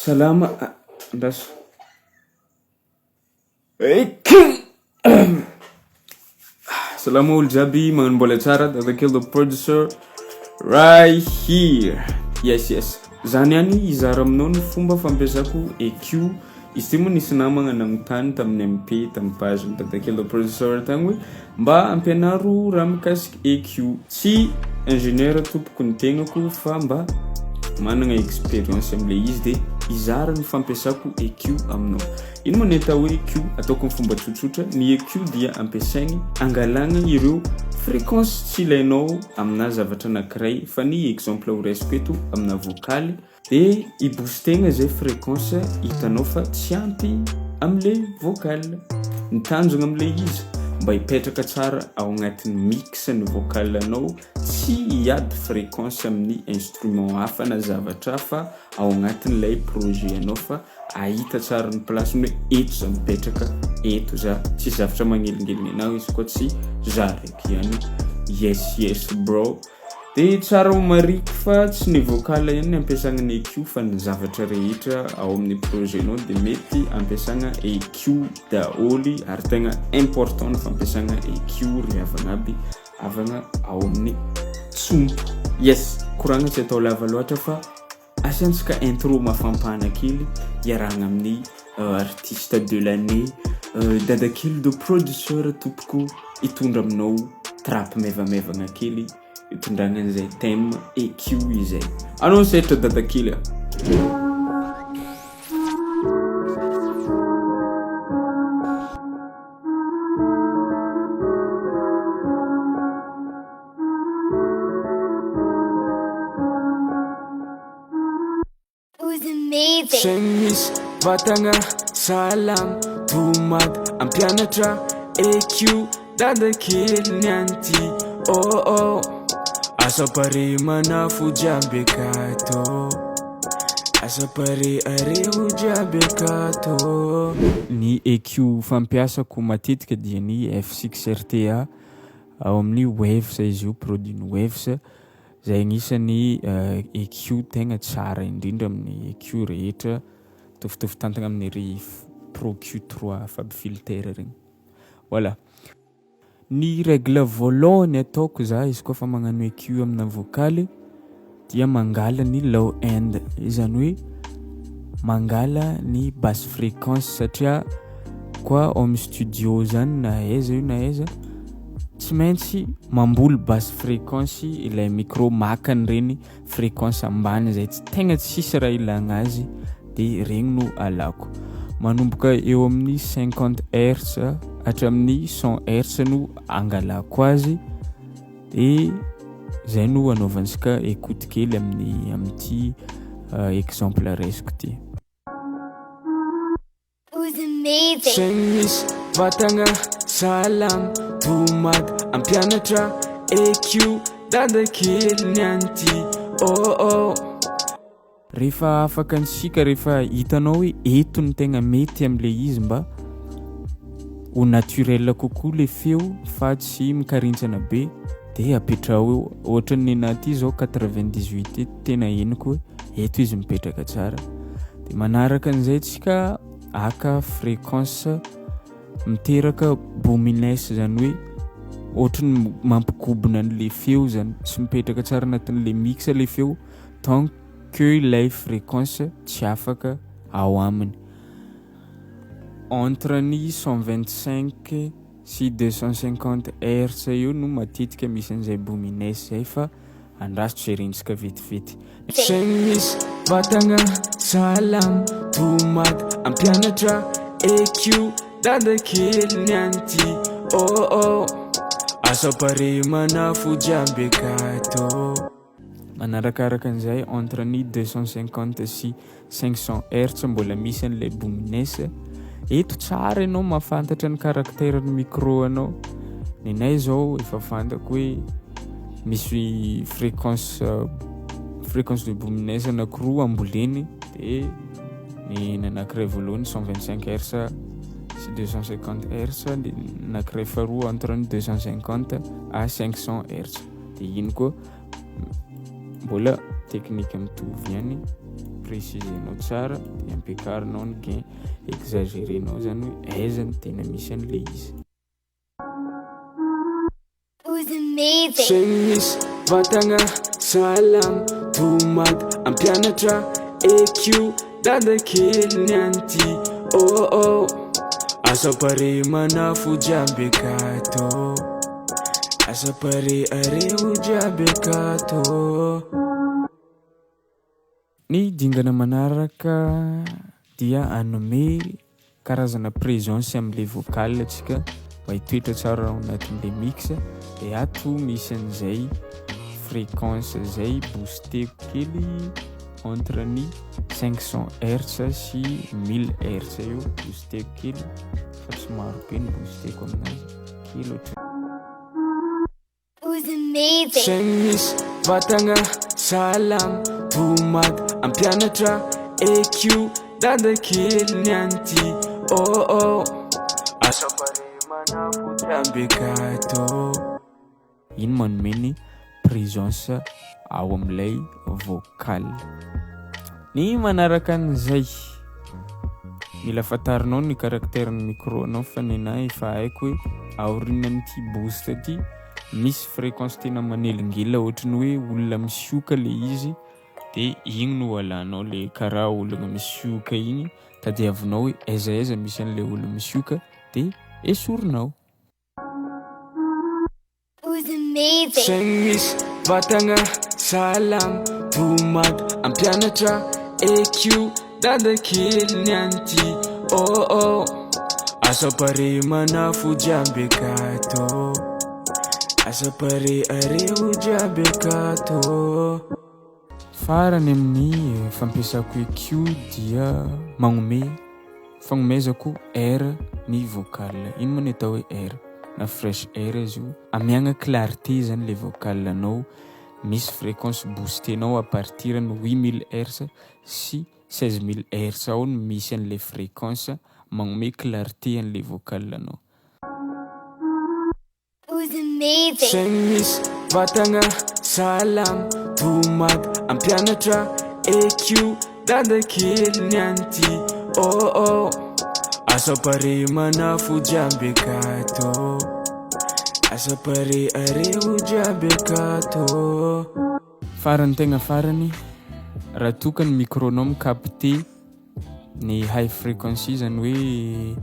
Salama das Salama ol jiaby magnano mbola tsara Dada Khely The Producer right here. Yes zany any izara aminao ny fomba fampiasako EQ. Izy ty moa nisy namagna nagnotany tamin'ny MP tamin'ny page Dada Khely The Producer tagny hoe mba ampianaro raha mikasiky EQ. Tsy ingénieur tompoko ny tegnako fa mba managna expérience am'le izy de izara ny fampiasako EQ aminao. Ino moa ny atao hoe EQ? Ataoko ny fomba tsotsotra. Ny EQ dia ampiasaigny angalagna ireo fréquence tsy ilainao amina zavatra anankiray. Fa ny exemple ho raisiko eto amina vocaly de i-boostegna zay fréquence hitanao fa tsy ampy am'le vocal. Ny tanjona am'le izy mba hipetraka tsara ao agnatin'ny mix ny vocal anao, tsy hiady fréquence amin'ny instrument hafa na zavatra fa ao agnatin'ilay projet anao fa ahita tsara ny place hoe eto za mipetraka, eto za tsy zavatra magnelingelina anao izy koa tsy za raiky ihany. Yes bro. De tsara ho mariky fa tsy ny vocal ihany ampiasagna ny EQ fa ny zavatra rehetra ao amin'ny projet anao de mety ampiasagna EQ daholo ary tegna important ny fampiasagna EQ rehefa aby avagna ao amin'ny tsompo. Yes, koragna tsy atao lava loatra fa asiantsika intro mafampana kely iaragna amin'ny artiste de l'année Dada Khely The Producer tompoko itondra aminao trap mevamevagna kely itondragna an'izay thème EQ izay. Anao sehatra Dada Khely. Chemise, vatagna, salam, tomad, ampianatra, EQ, Dada Khely nianty, oh asa pare manafo jiaby kato, asa pare areo jiaby kato. Ny EQ fampiasako matetika dia ny F6RTA ao amin'ny Waves izy io, produit ny Waves. Zay agnisan'ny EQ tegna tsara indrindra amin'ny EQ rehetra tofitovy tantagna amin'ny ry Pro Q3 Fab Filter regny. Voilà. Ny règle voalohany ataoko za izy koa fa magnano EQ amina vocaly dia mangala ny low end. Izany hoe mangala ny basse fréquence satria koa home studio zany na aiza tsy maintsy mamboly basse fréquence ilay micro makany reny fréquence ambany zay tegna tsisy raha ilagna azy de regny no alako. Manomboka eo amin'ny 50 Hz hatramin'ny 100 Hz no angalako azy de zay no anaovantsika écoute kely amin'ity exemple raisiko ty. Chemise, vatagna, salam, tomad, ampianatra, EQ, Dada Khely nianty, oh Rehefa afaka ansika rehefa hitanao hoe eto ny tegna mety am'le izy mba ho naturel kokoa le feo fa tsy mikarintsana be de apetrao ohatra ny naty zao 98 tena henoko hoe eto izy mipetraka tsara. De manaraka an'izay tsika aka fréquence miteraka bominesse zany hoe ohatra ny mampikobona an'le feo zany tsy mipetraka tsara anatin'le mix le feo tant que ilay fréquence tsy afaka ao aminy. Entre ny 125 sy 250 Hz io no matetika misy an'izay bominesse zay fa andrasitro jerentsika vetivety. Chemise, vatagna, salam, tomad, ampianatra, EQ, Dada Khely nianty, oh asa pare manafo jiaby kato. Manarakaraka an'izay entre ny 250 sy 500 Hz mbola misy an'ilay bominesse. Eto tsara ianao mahafantatra ny karakteran'ny micro anao. Nenay zao efa fantako hoe misy fréquence de bominesse anankiroa amboleny de ny anankiray voalohany 125 Hz sy 250 Hz de anankiray faharoa entre ny 250 à 500 Hz. De ino koa mbola teknika mitovy ihany précisenao tsara dia ampiakarinao ny gain exagérenao zany hoe aiza ny tena misy an'le izy. Chemise, vatagna, salam, tomate, ampianatra, EQ, Dada Khely nianty, oh oh. Asa pare manafo jiaby akato, asa pare areo jiaby akato. Ny dingana manaraka dia anome karazana présence amin'le vocal atsika mba hitoetra tsara ao anatin'le mix dia ato misy an'izay fréquence zay boosteko kely entre ny 500 Hz sy 1000 Hz io boosteko kely fa tsy maro be ny boosteko aminazy kely ohatra. Chemise, vatagna, salam, tomate, ampianatra, EQ, Dada Khely nianty, oh oh. Asa pare manafo jiaby akato. Iny manome ny présence ao amin'ilay vocal. Ny manaraka an'izay mila fantarinao ny karakterin'ny micro-nao fa nenahy efa haiko hoe aorianan'ity boost ty misy fréquence tena manelingela ohatrany hoe olona misioka le izy dia igny no alanao le karaha olona misioka igny tadiavinao hoe aiza misy an'le olona misioka dia esorinao. Chemise, vatagna, salam, tomate, ampianatra, EQ, Dada Khely nianty, oh oh. Asa pare manafo jiaby akato, asa pare areo jiaby akato. Farany amin'ny fampiasako EQ dia fagnomezako air ny vocal. Ino moa ny atao hoe air na fresh air izy io amiagna clarté zany le vocal anao. Misy fréquence boostenao à partir ny 8000 Hz sy 16000 Hz ao no misy an'le fréquence magnome clarté an'le vocal anao. Chemise, vatagna, salam, tomate, ampianatra, EQ, Dada Khely nianty, oh oh. Asa pare manafo jiaby akato, asa pare areo jiaby akato. Farany tegna farany raha tokany micronao mikapte ny high frequency zany hoe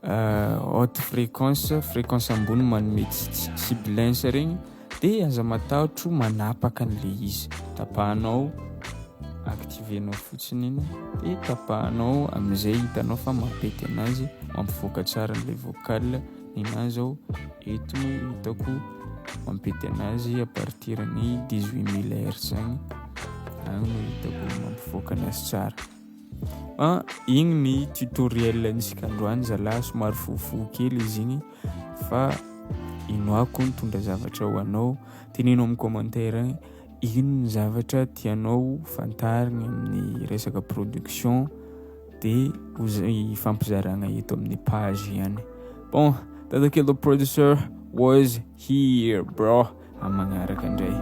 haute fréquence ambony manome sibilance regny dia aza matahotra manapaka an'le izy. Tapahanao, activenao fotsiny iny dia tapahanao amin'izay hitanao fa mampety anazy mampivoaka tsara an'le vocal. Ninazy zao eto hitako mampety anazy à partir ny 18000 Hz agny no hitako mampivoaka anazy tsara. Igny ny tutoriel nisika androany zalahy somary fohifohy kely izy igny fa inoako nitondra zavatra ho anao. Teninao amin'ny commentaire ino ny zavatra tianao fantarina amin'ny resaka production dia ifampizarana eto amin'ny page ihany. Bon, Dada Khely The Producer was here, bro. Amagnaraka indray.